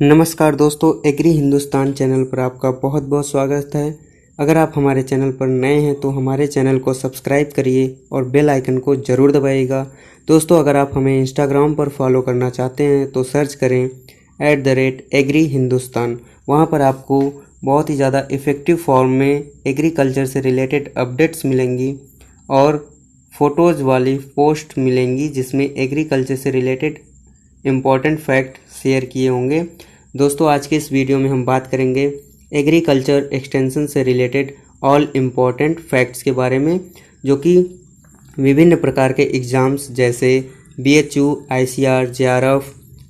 नमस्कार दोस्तों, agree Hindustan channel पर आपका बहुत बहुत स्वागत है। अगर आप हमारे चैनल पर नए हैं तो हमारे चैनल को सब्सक्राइब करिए और बेल आइकन को ज़रूर दबाइएगा। दोस्तों, अगर आप हमें इंस्टाग्राम पर फॉलो करना चाहते हैं तो सर्च करें @एग्री हिंदुस्तान। वहाँ पर आपको बहुत ही ज़्यादा इफ़ेक्टिव फॉर्म में एग्रीकल्चर से रिलेटेड अपडेट्स मिलेंगी और फ़ोटोज़ वाली पोस्ट मिलेंगी जिसमें एग्रीकल्चर से रिलेटेड इम्पॉर्टेंट फैक्ट शेयर किए होंगे। दोस्तों, आज के इस वीडियो में हम बात करेंगे एग्रीकल्चर एक्सटेंशन से रिलेटेड ऑल इम्पॉर्टेंट फैक्ट्स के बारे में, जो कि विभिन्न प्रकार के एग्ज़ाम्स जैसे BHU, ICR, JRF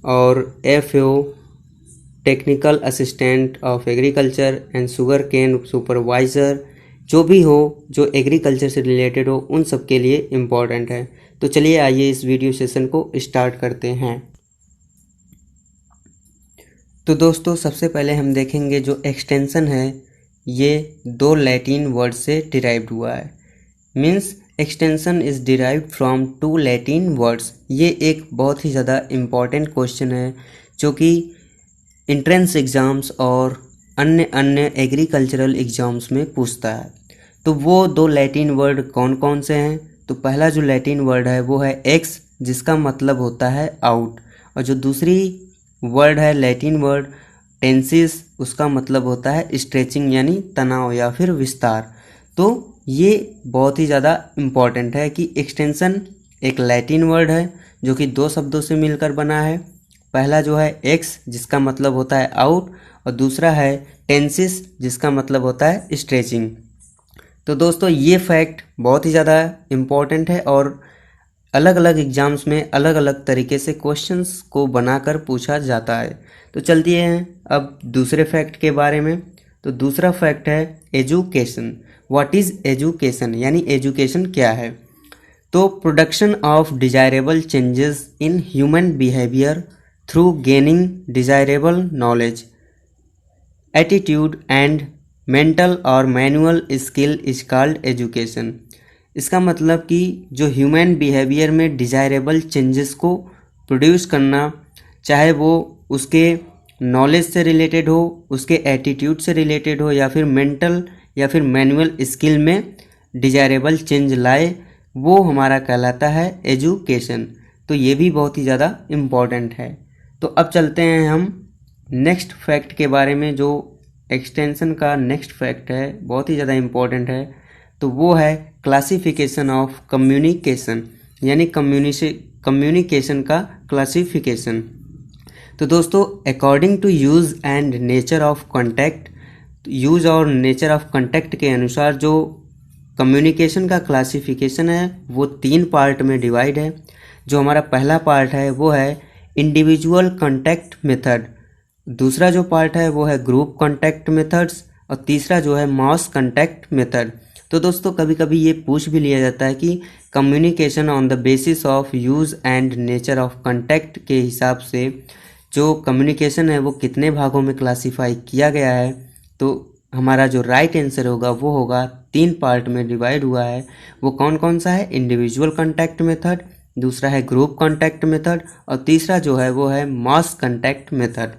और FAO, technical assistant of agriculture and sugar cane supervisor, जो भी हो जो एग्रीकल्चर से रिलेटेड हो उन सब के लिए इम्पॉर्टेंट है। तो चलिए आइए इस वीडियो सेशन को स्टार्ट करते हैं। तो दोस्तों, सबसे पहले हम देखेंगे जो एक्सटेंशन है ये दो लैटिन वर्ड से डिराइव्ड हुआ है। Means extension is derived from 2 Latin words. ये एक बहुत ही ज़्यादा इम्पॉर्टेंट क्वेश्चन है जो कि एंट्रेंस एग्ज़ाम्स और अन्य एग्रीकल्चरल एग्ज़ाम्स में पूछता है। तो वो दो लैटिन वर्ड कौन कौन से हैं? तो पहला जो लैटिन वर्ड है वो है एक्स, जिसका मतलब होता है आउट, और जो दूसरी वर्ड है लैटिन वर्ड टेंसिस, उसका मतलब होता है स्ट्रेचिंग यानी तनाव या फिर विस्तार। तो ये बहुत ही ज़्यादा इम्पॉर्टेंट है कि एक्सटेंशन एक लैटिन वर्ड है जो कि दो शब्दों से मिलकर बना है। पहला जो है एक्स जिसका मतलब होता है आउट, और दूसरा है टेंसिस जिसका मतलब होता है स्ट्रेचिंग। तो दोस्तों, ये फैक्ट बहुत ही ज़्यादा इम्पॉर्टेंट है और अलग अलग एग्जाम्स में अलग अलग तरीके से क्वेश्चंस को बनाकर पूछा जाता है। तो चलते हैं अब दूसरे फैक्ट के बारे में। तो दूसरा फैक्ट है एजुकेशन। व्हाट इज़ एजुकेशन, यानी एजुकेशन क्या है? तो production of desirable changes in human behaviour through gaining desirable knowledge, attitude and mental और manual skill is called education. इसका मतलब कि जो ह्यूमन बिहेवियर में डिजायरेबल चेंजेस को प्रोड्यूस करना, चाहे वो उसके नॉलेज से रिलेटेड हो, उसके एटीट्यूड से रिलेटेड हो, या फिर मेंटल या फिर मैनुअल स्किल में डिजायरेबल चेंज लाए, वो हमारा कहलाता है एजुकेशन। तो ये भी बहुत ही ज़्यादा इम्पॉर्टेंट है। तो अब चलते हैं हम नेक्स्ट फैक्ट के बारे में। जो एक्सटेंशन का नेक्स्ट फैक्ट है बहुत ही ज़्यादा इम्पॉर्टेंट है, तो वो है क्लासिफिकेशन ऑफ कम्युनिकेशन, यानी कम्युनिकेशन का क्लासिफिकेशन। तो दोस्तों, according to use and nature of contact, use और नेचर ऑफ कॉन्टैक्ट के अनुसार जो कम्युनिकेशन का क्लासिफिकेशन है वो 3 पार्ट में डिवाइड है। जो हमारा पहला पार्ट है वो है इंडिविजुअल कॉन्टैक्ट मेथड, दूसरा जो पार्ट है वो है ग्रुप कॉन्टैक्ट मेथड्स, और तीसरा जो है मास कॉन्टैक्ट मेथड। तो दोस्तों, कभी कभी ये पूछ भी लिया जाता है कि communication on the basis of use and nature of contact के हिसाब से जो कम्युनिकेशन है वो कितने भागों में क्लासीफाई किया गया है। तो हमारा जो राइट आंसर होगा वो होगा 3 पार्ट में डिवाइड हुआ है। वो कौन कौन सा है? इंडिविजुअल कॉन्टैक्ट मेथड, दूसरा है ग्रुप कॉन्टैक्ट मेथड, और तीसरा जो है वो है मास कॉन्टैक्ट मेथड।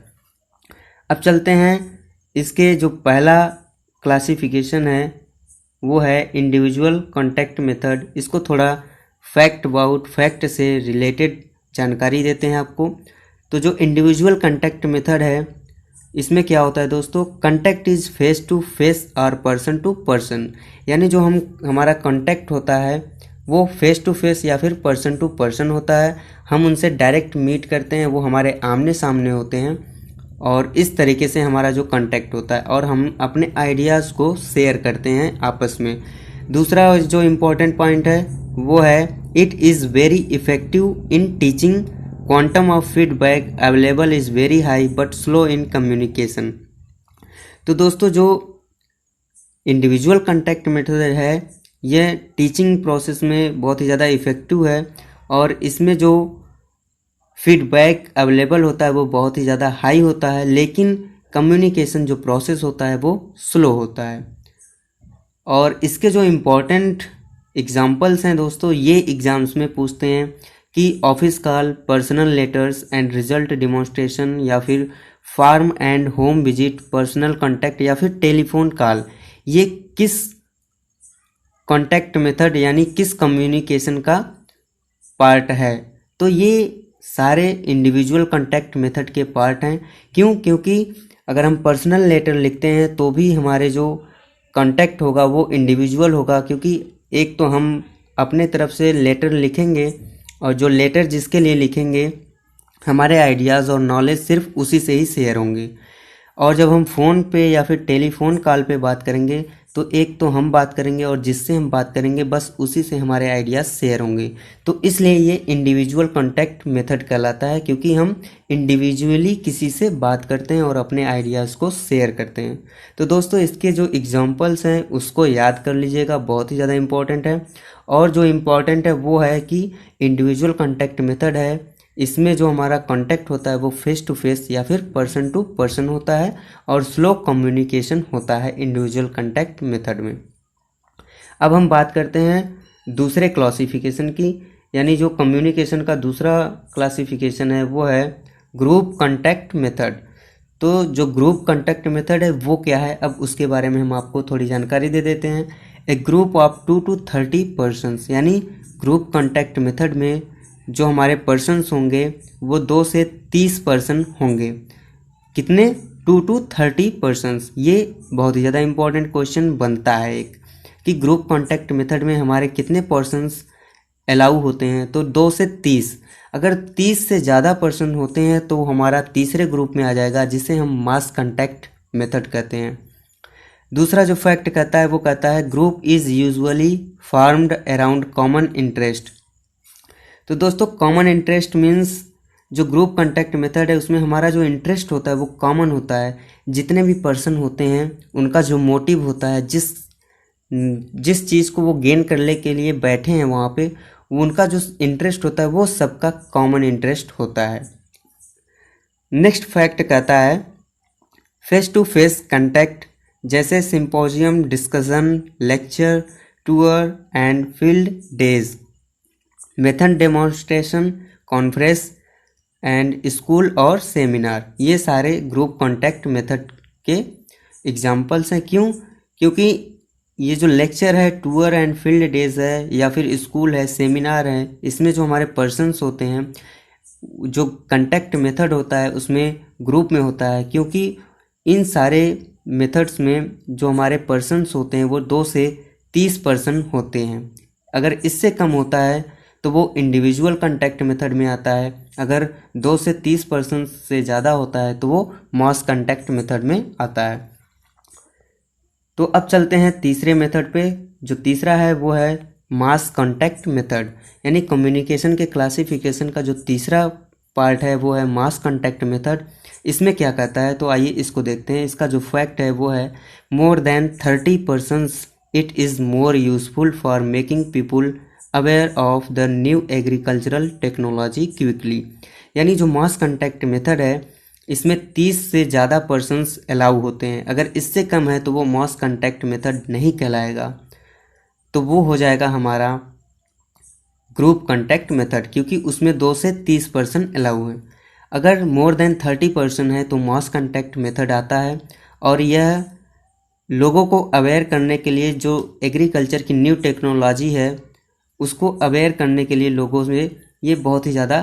अब चलते हैं, इसके जो पहला क्लासिफिकेशन है वो है इंडिविजुअल कॉन्टैक्ट मेथड। इसको थोड़ा फैक्ट अबाउट फैक्ट से रिलेटेड जानकारी देते हैं आपको। तो जो इंडिविजुअल कॉन्टैक्ट मेथड है, इसमें क्या होता है दोस्तों? Contact is face to face और पर्सन टू पर्सन, यानी जो हमारा कॉन्टैक्ट होता है वो फेस टू फेस या फिर पर्सन टू पर्सन होता है। हम उनसे डायरेक्ट मीट करते हैं, वो हमारे आमने सामने होते हैं, और इस तरीके से हमारा जो कांटेक्ट होता है और हम अपने आइडियाज़ को शेयर करते हैं आपस में। दूसरा जो इम्पोर्टेंट पॉइंट है वो है it is very effective in teaching, quantum of feedback available is very high but slow in communication. तो दोस्तों, जो इंडिविजुअल कांटेक्ट मेथड है यह टीचिंग प्रोसेस में बहुत ही ज़्यादा इफ़ेक्टिव है, और इसमें जो फीडबैक अवेलेबल होता है वो बहुत ही ज़्यादा हाई होता है, लेकिन कम्युनिकेशन जो प्रोसेस होता है वो स्लो होता है। और इसके जो इम्पोर्टेंट एग्जाम्पल्स हैं दोस्तों, ये एग्ज़ाम्स में पूछते हैं कि office call, personal letters and result demonstration, या फिर farm and home visit, personal contact, या फिर टेलीफोन कॉल, ये किस कांटेक्ट मेथड यानी किस कम्युनिकेशन का पार्ट है? तो ये सारे इंडिविजुअल कांटेक्ट मेथड के पार्ट हैं। क्यों? क्योंकि अगर हम पर्सनल लेटर लिखते हैं तो भी हमारे जो कांटेक्ट होगा वो इंडिविजुअल होगा, क्योंकि एक तो हम अपने तरफ से लेटर लिखेंगे और जो लेटर जिसके लिए लिखेंगे हमारे आइडियाज़ और नॉलेज सिर्फ उसी से ही शेयर होंगे। और जब हम फ़ोन पे या फिर टेलीफोन कॉल पे बात करेंगे तो एक तो हम बात करेंगे और जिससे हम बात करेंगे बस उसी से हमारे आइडियाज़ शेयर होंगे। तो इसलिए ये इंडिविजुअल कांटेक्ट मेथड कहलाता है, क्योंकि हम इंडिविजुअली किसी से बात करते हैं और अपने आइडियाज़ को शेयर करते हैं। तो दोस्तों इसके जो एग्जांपल्स हैं उसको याद कर लीजिएगा, बहुत ही ज़्यादा इम्पॉर्टेंट है। और जो इम्पॉर्टेंट है वो है कि इंडिविजुअल कांटेक्ट मेथड है, इसमें जो हमारा कांटेक्ट होता है वो फेस टू फेस या फिर पर्सन टू पर्सन होता है और स्लो कम्युनिकेशन होता है इंडिविजुअल कांटेक्ट मेथड में। अब हम बात करते हैं दूसरे क्लासिफिकेशन की, यानी जो कम्युनिकेशन का दूसरा क्लासिफिकेशन है वो है ग्रुप कांटेक्ट मेथड। तो जो ग्रुप कांटेक्ट मेथड है वो क्या है, अब उसके बारे में हम आपको थोड़ी जानकारी दे देते हैं। ए ग्रुप ऑफ 2 to 30 पर्सनस, यानी ग्रुप कांटेक्ट मेथड में जो हमारे पर्सन्स होंगे वो 2 से 30 पर्सन होंगे। कितने? 2 to 30 पर्सन्स। ये बहुत ही ज़्यादा इम्पोर्टेंट क्वेश्चन बनता है एक, कि ग्रुप कांटेक्ट मेथड में हमारे कितने पर्सन्स अलाउ होते हैं? तो 2 से 30। अगर 30 से ज़्यादा पर्सन होते हैं तो हमारा तीसरे ग्रुप में आ जाएगा, जिसे हम मास कांटेक्ट मेथड कहते हैं। दूसरा जो फैक्ट कहता है वो कहता है group is usually formed around common interest. तो दोस्तों कॉमन इंटरेस्ट मीन्स जो ग्रुप कांटेक्ट मेथड है उसमें हमारा जो इंटरेस्ट होता है वो कॉमन होता है। जितने भी पर्सन होते हैं उनका जो मोटिव होता है, जिस चीज़ को वो गेन करने के लिए बैठे हैं वहाँ पे, उनका जो इंटरेस्ट होता है वो सबका कॉमन इंटरेस्ट होता है। नेक्स्ट फैक्ट कहता है फेस टू फेस कांटेक्ट, जैसे symposium, discussion, lecture, tour and field days, method demonstration, conference and school और सेमिनार, ये सारे ग्रुप कांटेक्ट मेथड के एग्जाम्पल्स हैं। क्यों? क्योंकि ये जो लेक्चर है, टूर एंड फील्ड डेज है, या फिर स्कूल है, सेमिनार है, इसमें जो हमारे पर्सन्स होते हैं, जो कांटेक्ट मेथड होता है उसमें ग्रुप में होता है। क्योंकि इन सारे मेथड्स में जो हमारे पर्सन्स होते हैं वो 2 से 30 पर्सन होते हैं। अगर इससे कम होता है तो वो इंडिविजुअल कांटेक्ट मेथड में आता है। अगर 2 से 30 पर्सन से ज़्यादा होता है तो वो मास कांटेक्ट मेथड में आता है। तो अब चलते हैं तीसरे मेथड पे। जो तीसरा है वो है मास कांटेक्ट मेथड, यानी कम्युनिकेशन के क्लासिफिकेशन का जो तीसरा पार्ट है वो है मास कांटेक्ट मेथड। इसमें क्या कहता है तो आइए इसको देखते हैं। इसका जो फैक्ट है वो है more than 30 persons it is more useful for making people aware of the new agricultural technology quickly. यानी जो मास कांटेक्ट मेथड है इसमें 30 से ज़्यादा पर्सन्स अलाउ होते हैं। अगर इससे कम है तो वो मास कांटेक्ट मेथड नहीं कहलाएगा, तो वो हो जाएगा हमारा ग्रुप कांटेक्ट मेथड, क्योंकि उसमें 2 से 30 पर्सन अलाउ है। अगर मोर देन 30 पर्सन है तो मास कांटेक्ट मेथड आता है, और यह लोगों को अवेयर करने के लिए जो एग्रीकल्चर की न्यू टेक्नोलॉजी है उसको अवेयर करने के लिए लोगों में ये बहुत ही ज़्यादा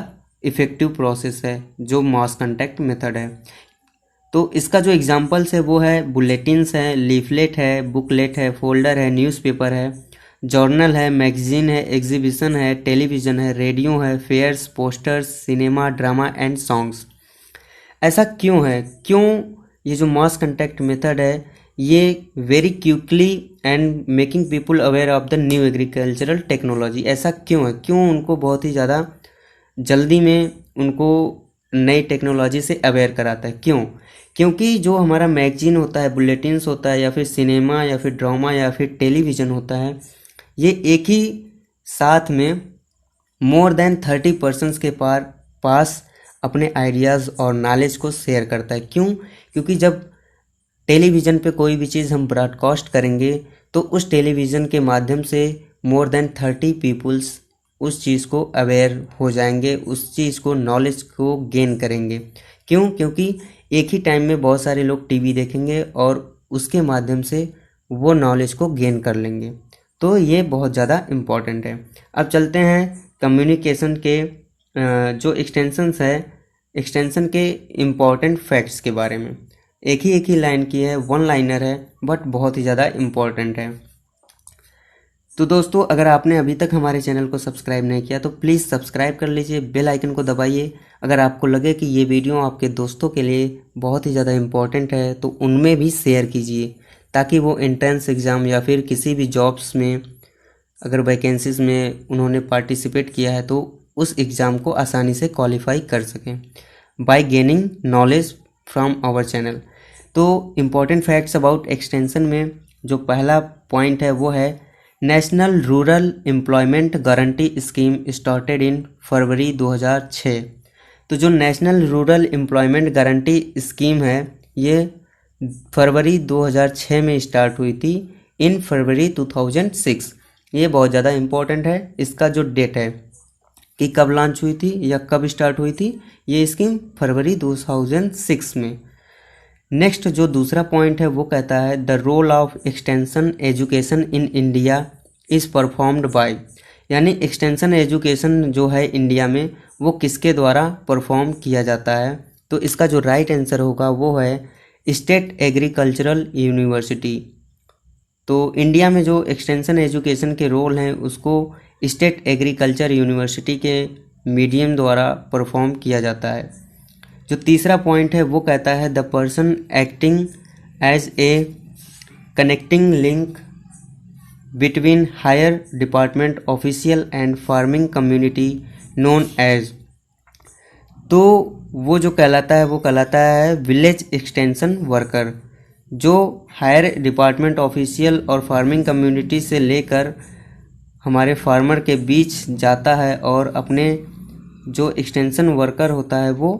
इफ़ेक्टिव प्रोसेस है जो मास कांटेक्ट मेथड है। तो इसका जो एग्जांपल्स है वो है बुलेटिन्स है, लीफलेट है, बुकलेट है, फोल्डर है, न्यूज़पेपर है, जर्नल है, मैगजीन है, एग्जीबिशन है, टेलीविज़न है, रेडियो है, fairs, posters, cinema, drama and songs. ऐसा क्यों है? क्यों ये जो मास कांटेक्ट मेथड है ये very quickly and making people aware of the new agricultural technology, ऐसा क्यों है? क्यों उनको बहुत ही ज़्यादा जल्दी में उनको नई टेक्नोलॉजी से अवेयर कराता है? क्यों? क्योंकि जो हमारा मैगजीन होता है, बुलेटिन्स होता है, या फिर सिनेमा या फिर ड्रामा या फिर टेलीविज़न होता है, ये एक ही साथ में मोर देन 30 पर्सन्स के पास अपने आइडियाज़ और नॉलेज को शेयर करता है। क्यों? क्योंकि जब टेलीविज़न पे कोई भी चीज़ हम ब्रॉडकास्ट करेंगे तो उस टेलीविज़न के माध्यम से मोर देन 30 पीपुल्स उस चीज़ को अवेयर हो जाएंगे, उस चीज़ को नॉलेज को गेन करेंगे। क्यों? क्योंकि एक ही टाइम में बहुत सारे लोग टीवी देखेंगे और उसके माध्यम से वो नॉलेज को गेन कर लेंगे। तो ये बहुत ज़्यादा इम्पॉर्टेंट है। अब चलते हैं कम्युनिकेशन के जो एक्सटेंशंस है, एक्सटेंशन के इम्पॉर्टेंट फैक्ट्स के बारे में। एक ही लाइन की है, वन लाइनर है, बट बहुत ही ज़्यादा इम्पॉर्टेंट है। तो दोस्तों, अगर आपने अभी तक हमारे चैनल को सब्सक्राइब नहीं किया तो प्लीज़ सब्सक्राइब कर लीजिए, बेल आइकन को दबाइए। अगर आपको लगे कि ये वीडियो आपके दोस्तों के लिए बहुत ही ज़्यादा इम्पॉर्टेंट है तो उनमें भी शेयर कीजिए, ताकि वो एंट्रेंस एग्ज़ाम या फिर किसी भी जॉब्स में अगर वैकेंसीज़ में उन्होंने पार्टिसिपेट किया है तो उस एग्ज़ाम को आसानी से क्वालिफाई कर सकें by gaining knowledge from our channel. तो इम्पॉर्टेंट फैक्ट्स अबाउट एक्सटेंशन में जो पहला पॉइंट है वो है national rural employment guarantee scheme started in February 2006। तो जो national rural employment guarantee scheme है ये फरवरी 2006 में स्टार्ट हुई थी, इन फरवरी 2006। ये बहुत ज़्यादा इम्पोर्टेंट है। इसका जो डेट है कि कब लॉन्च हुई थी या कब स्टार्ट हुई थी ये स्कीम, फरवरी 2006 में। नेक्स्ट जो दूसरा पॉइंट है वो कहता है the role of extension education in India is performed by, यानी एक्सटेंशन एजुकेशन जो है इंडिया में वो किसके द्वारा परफॉर्म किया जाता है। तो इसका जो राइट आंसर होगा वो है स्टेट एग्रीकल्चरल यूनिवर्सिटी। तो इंडिया में जो एक्सटेंशन एजुकेशन के रोल हैं उसको स्टेट एग्रीकल्चर यूनिवर्सिटी के मीडियम द्वारा परफॉर्म किया जाता है। जो तीसरा पॉइंट है वो कहता है the person acting as a connecting link between higher department official and farming community known as. तो वो जो कहलाता है वो कहलाता है विलेज एक्सटेंशन वर्कर, जो हायर डिपार्टमेंट ऑफिशियल और फार्मिंग कम्युनिटी से लेकर हमारे फार्मर के बीच जाता है और अपने जो एक्सटेंशन वर्कर होता है वो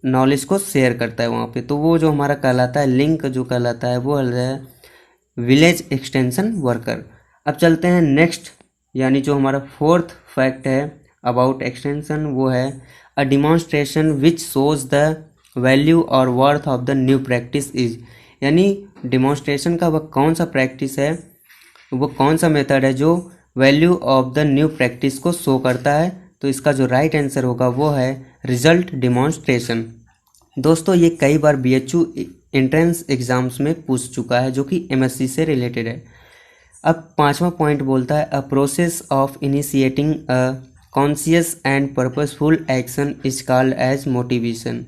नॉलेज को शेयर करता है वहाँ पे। तो वो जो हमारा कहलाता है लिंक जो कहलाता है वो है विलेज एक्सटेंशन वर्कर। अब चलते हैं नेक्स्ट, यानी जो हमारा फोर्थ फैक्ट है अबाउट एक्सटेंशन वो है a demonstration which shows the value और worth of the new practice is, यानी डिमॉन्स्ट्रेशन का वह कौन सा प्रैक्टिस है, वो कौन सा मेथड है जो value of the new practice को शो करता है। तो इसका जो राइट आंसर होगा वो है रिजल्ट डिमॉन्स्ट्रेशन। दोस्तों, ये कई बार BHU एंट्रेंस एग्जाम्स में पूछ चुका है जो कि MSc से रिलेटेड है। अब पांचवा पॉइंट बोलता है a process of initiating a conscious and purposeful action is called as motivation,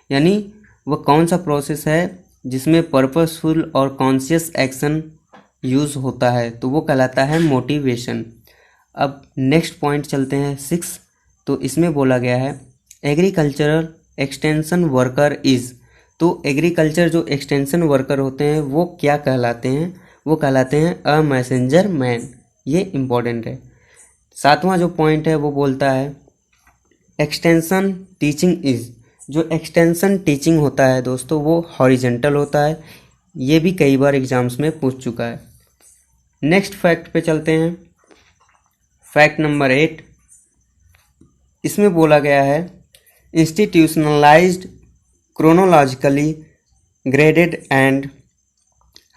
यानी वह कौन सा प्रोसेस है जिसमें पर्पसफुल और कॉन्शियस एक्शन यूज़ होता है, तो वो कहलाता है मोटिवेशन। अब नेक्स्ट पॉइंट चलते हैं 6। तो इसमें बोला गया है एग्रीकल्चरल एक्सटेंशन वर्कर इज़। तो एग्रीकल्चर जो एक्सटेंशन वर्कर होते हैं वो क्या कहलाते हैं, वो कहलाते हैं अ मैसेंजर मैन। ये इम्पोर्टेंट है। सातवां जो पॉइंट है वो बोलता है एक्सटेंशन टीचिंग इज़। जो एक्सटेंशन टीचिंग होता है दोस्तों वो हॉरिजेंटल होता है। ये भी कई बार एग्जाम्स में पूछ चुका है। नेक्स्ट फैक्ट पे चलते हैं, फैक्ट नंबर 8। इसमें बोला गया है institutionalised chronologically graded and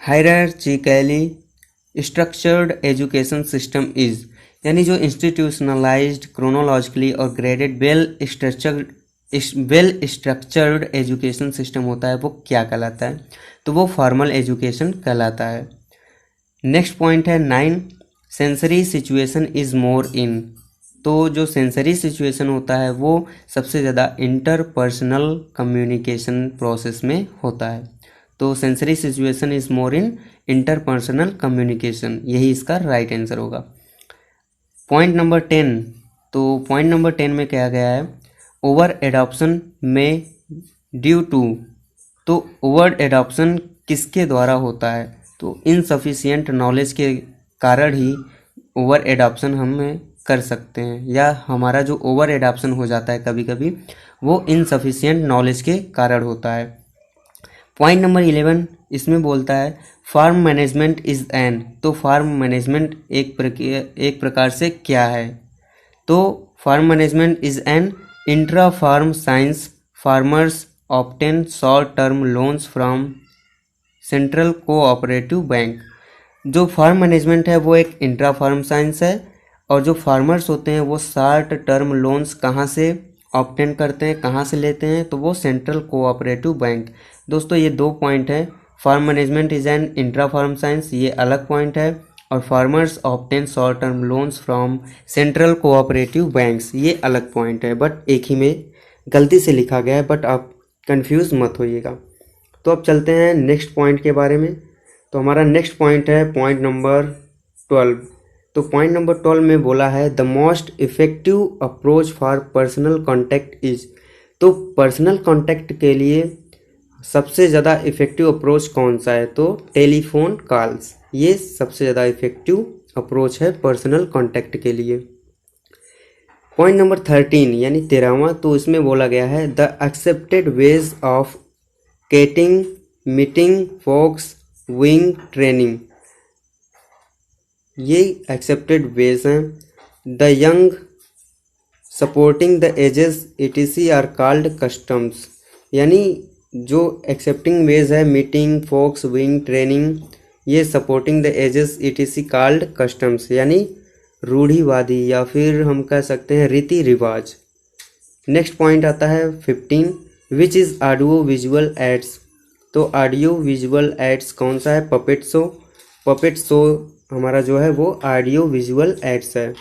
hierarchically structured education system is, यानी जो इंस्टीट्यूशनलाइज्ड क्रोनोलॉजिकली और graded well structured education system होता है वो क्या कहलाता है, तो वो फॉर्मल एजुकेशन कहलाता है। नेक्स्ट पॉइंट है 9 सेंसरी सिचुएशन इज़ मोर इन। तो जो सेंसरी सिचुएशन होता है वो सबसे ज़्यादा इंटरपर्सनल कम्युनिकेशन प्रोसेस में होता है। तो sensory situation is more in interpersonal communication, यही इसका राइट आंसर होगा। Point number 10। तो पॉइंट नंबर 10 में कहा गया है ओवर एडॉप्शन में ड्यू टू। तो ओवर एडॉप्शन किसके द्वारा होता है, तो इनसफिशिएंट नॉलेज के कारण ही ओवर एडॉप्शन हम कर सकते हैं, या हमारा जो ओवर एडॉप्शन हो जाता है कभी कभी वो इनसफिशिएंट नॉलेज के कारण होता है। पॉइंट नंबर 11 इसमें बोलता है फार्म मैनेजमेंट इज़ एन। तो फार्म मैनेजमेंट एक प्रकार से क्या है, तो farm management is an intra farm science. Farmers obtain short term loans from central cooperative bank. जो फार्म मैनेजमेंट है वो एक इंट्रा फार्म साइंस है, और जो फार्मर्स होते हैं वो शॉर्ट टर्म लोन्स कहाँ से ऑब्टेन करते हैं, कहाँ से लेते हैं, तो वो सेंट्रल कोऑपरेटिव बैंक। दोस्तों ये दो पॉइंट है, farm management is an intra farm science ये अलग पॉइंट है, और farmers obtain short term loans from central cooperative banks ये अलग पॉइंट है, बट एक ही में गलती से लिखा गया है, बट आप कंफ्यूज मत होइएगा। तो अब चलते हैं नेक्स्ट पॉइंट के बारे में। तो हमारा नेक्स्ट पॉइंट है पॉइंट नंबर 12। तो पॉइंट नंबर 12 में बोला है the most effective approach for personal contact is. तो पर्सनल कॉन्टैक्ट के लिए सबसे ज़्यादा इफेक्टिव अप्रोच कौन सा है, तो टेलीफोन कॉल्स ये सबसे ज़्यादा इफेक्टिव अप्रोच है पर्सनल कॉन्टैक्ट के लिए। पॉइंट नंबर 13 यानी 13वां, तो इसमें बोला गया है the accepted ways of getting meeting folks wing training. ये एक्सेप्टेड वेज हैं। The young supporting the ages etc are called customs. यानी जो एक्सेप्टिंग वेज है मीटिंग फोक्स विंग ट्रेनिंग, ये supporting the ages etc called customs, यानी रूढ़िवादी या फिर हम कह सकते हैं रीति रिवाज। नेक्स्ट पॉइंट आता है 15 which is audio visual aids. तो ऑडियो विजुअल एड्स कौन सा है, पपेट शो। पपेट शो हमारा जो है वो ऑडियो विजुअल एड्स है।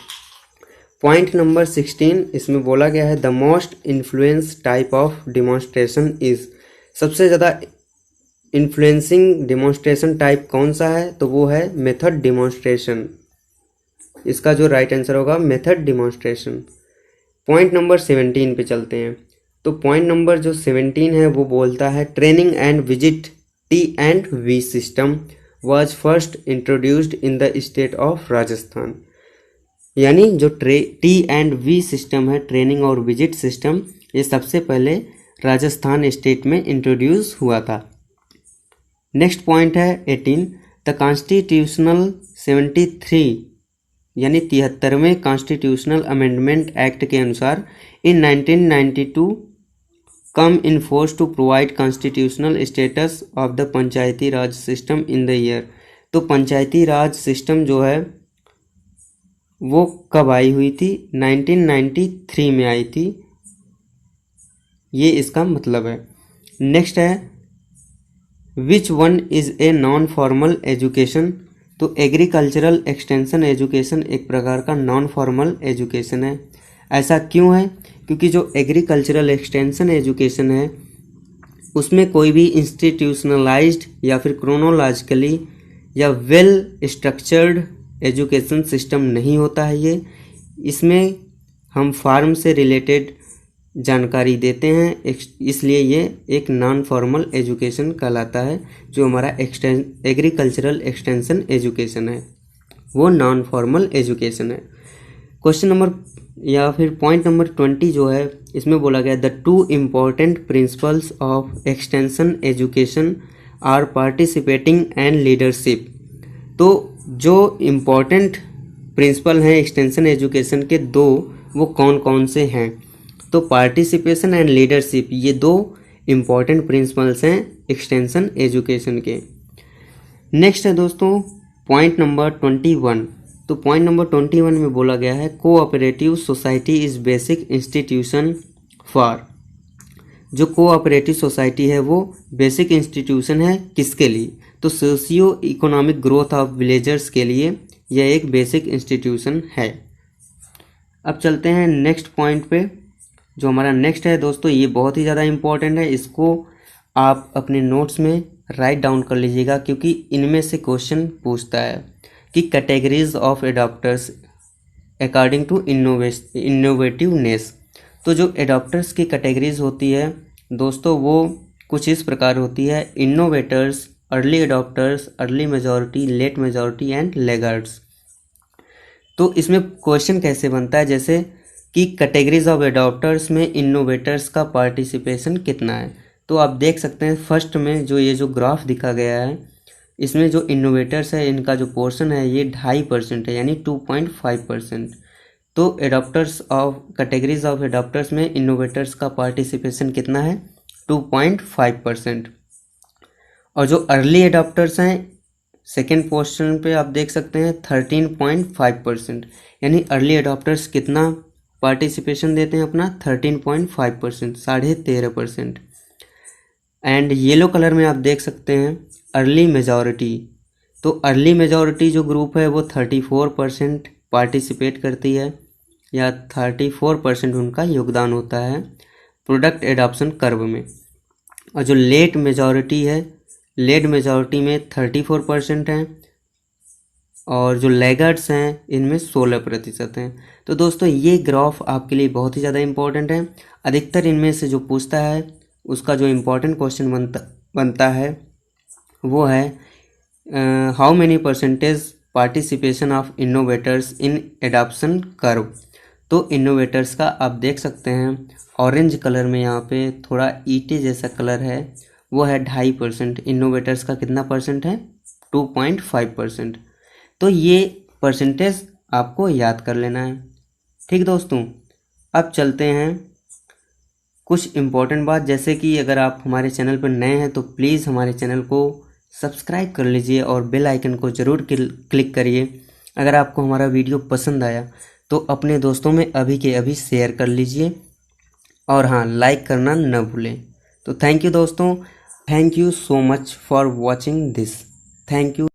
पॉइंट नंबर 16 इसमें बोला गया है the most influence type of demonstration is. सबसे ज़्यादा इन्फ्लुएंसिंग डिमॉन्स्ट्रेशन टाइप कौन सा है, तो वो है मेथड डिमॉन्स्ट्रेशन। इसका जो राइट आंसर होगा मेथड डिमॉन्स्ट्रेशन। पॉइंट नंबर 17 पे चलते हैं। तो पॉइंट नंबर जो 17 है वो बोलता है training and visit T&V system was first introduced in the state of Rajasthan. यानी जो T&V सिस्टम है, ट्रेनिंग और विजिट सिस्टम, ये सबसे पहले राजस्थान स्टेट में इंट्रोड्यूस हुआ था। नेक्स्ट पॉइंट है 18 द कॉन्स्टिट्यूशनल 73 यानी 73वें कॉन्स्टिट्यूशनल अमेंडमेंट एक्ट के अनुसार in 1992 come in force to provide constitutional status of the panchayati raj system in the year. तो पंचायती राज सिस्टम जो है वो कब आई हुई थी, 1993 में आई थी, ये इसका मतलब है। नेक्स्ट है which one is a non formal education. तो एग्रीकल्चरल एक्सटेंशन एजुकेशन एक प्रकार का नॉन फॉर्मल एजुकेशन है। ऐसा क्यों है, क्योंकि जो एग्रीकल्चरल एक्सटेंशन एजुकेशन है उसमें कोई भी इंस्टीट्यूशनलाइज्ड या फिर क्रोनोलॉजिकली या वेल स्ट्रक्चर्ड एजुकेशन सिस्टम नहीं होता है। ये इसमें हम फार्म से रिलेटेड जानकारी देते हैं, इसलिए ये एक नॉन फॉर्मल एजुकेशन कहलाता है। जो हमारा एग्रीकल्चरल एक्सटेंशन एजुकेशन है वो नॉन फॉर्मल एजुकेशन है। क्वेश्चन नंबर या फिर पॉइंट नंबर 20 जो है इसमें बोला गया the two important principles of extension education are participating and leadership. तो जो इम्पॉर्टेंट प्रिंसिपल हैं एक्सटेंशन एजुकेशन के दो, वो कौन कौन से हैं, तो पार्टिसिपेशन एंड लीडरशिप ये दो इम्पॉर्टेंट प्रिंसिपल्स हैं एक्सटेंशन एजुकेशन के। नेक्स्ट है दोस्तों पॉइंट नंबर 21। तो पॉइंट नंबर 21 में बोला गया है cooperative society is basic institution for. जो कोऑपरेटिव सोसाइटी है वो बेसिक इंस्टीट्यूशन है किसके लिए, तो socio economic growth of villagers के लिए यह एक बेसिक इंस्टीट्यूशन है। अब चलते हैं नेक्स्ट पॉइंट पे। जो हमारा नेक्स्ट है दोस्तों ये बहुत ही ज़्यादा इम्पोर्टेंट है, इसको आप अपने नोट्स में राइट डाउन कर लीजिएगा क्योंकि इनमें से क्वेश्चन पूछता है कि categories of adopters according to innovativeness. तो जो एडॉप्टर्स की कैटेगरीज होती है दोस्तों वो कुछ इस प्रकार होती है innovators, early adopters, early majority, late majority and laggards. तो इसमें क्वेश्चन कैसे बनता है, जैसे कि कैटेगरीज ऑफ एडॉप्टर्स में इनोवेटर्स का पार्टिसिपेशन कितना है। तो आप देख सकते हैं फर्स्ट में जो ये जो ग्राफ दिखा गया है इसमें जो इनोवेटर्स है इनका जो पोर्शन है ये 2.5% है यानी 2.5%। तो adopters of categories of adopters में इनोवेटर्स का पार्टिसिपेशन कितना है 2.5%। और जो अर्ली एडॉप्टर्स हैं सेकेंड पोजीशन पे आप देख सकते हैं 13.5%। यानी अर्ली एडॉप्टर्स कितना पार्टिसिपेशन देते हैं अपना 13.5%, 13.5%। एंड येलो कलर में आप देख सकते हैं अर्ली मेजॉरिटी। तो अर्ली मेजॉरिटी जो ग्रुप है वो 34% पार्टिसिपेट करती है, या 34% उनका योगदान होता है प्रोडक्ट एडॉप्शन कर्व में। और जो लेट मेजॉरिटी है, लेट मेजॉरिटी में 34% हैं, और जो लैगर्ड्स हैं इनमें 16% हैं। तो दोस्तों ये ग्राफ आपके लिए बहुत ही ज़्यादा इम्पोर्टेंट है। अधिकतर इनमें से जो पूछता है उसका जो इम्पोर्टेंट क्वेश्चन बनता है वो है how many percentage participation of innovators in adoption curve. तो इनोवेटर्स का आप देख सकते हैं ऑरेंज कलर में यहाँ पे थोड़ा ईटे जैसा कलर है, वो है 2.5%। इनोवेटर्स का कितना परसेंट है 2.5%। तो ये परसेंटेज आपको याद कर लेना है। ठीक दोस्तों, अब चलते हैं कुछ इम्पोर्टेंट बात, जैसे कि अगर आप हमारे चैनल पर नए हैं तो प्लीज़ हमारे चैनल को सब्सक्राइब कर लीजिए और बेल आइकन को ज़रूर क्लिक करिए। अगर आपको हमारा वीडियो पसंद आया तो अपने दोस्तों में अभी के अभी शेयर कर लीजिए, और हाँ लाइक करना न भूलें। तो थैंक यू दोस्तों, thank you so much for watching this, thank you.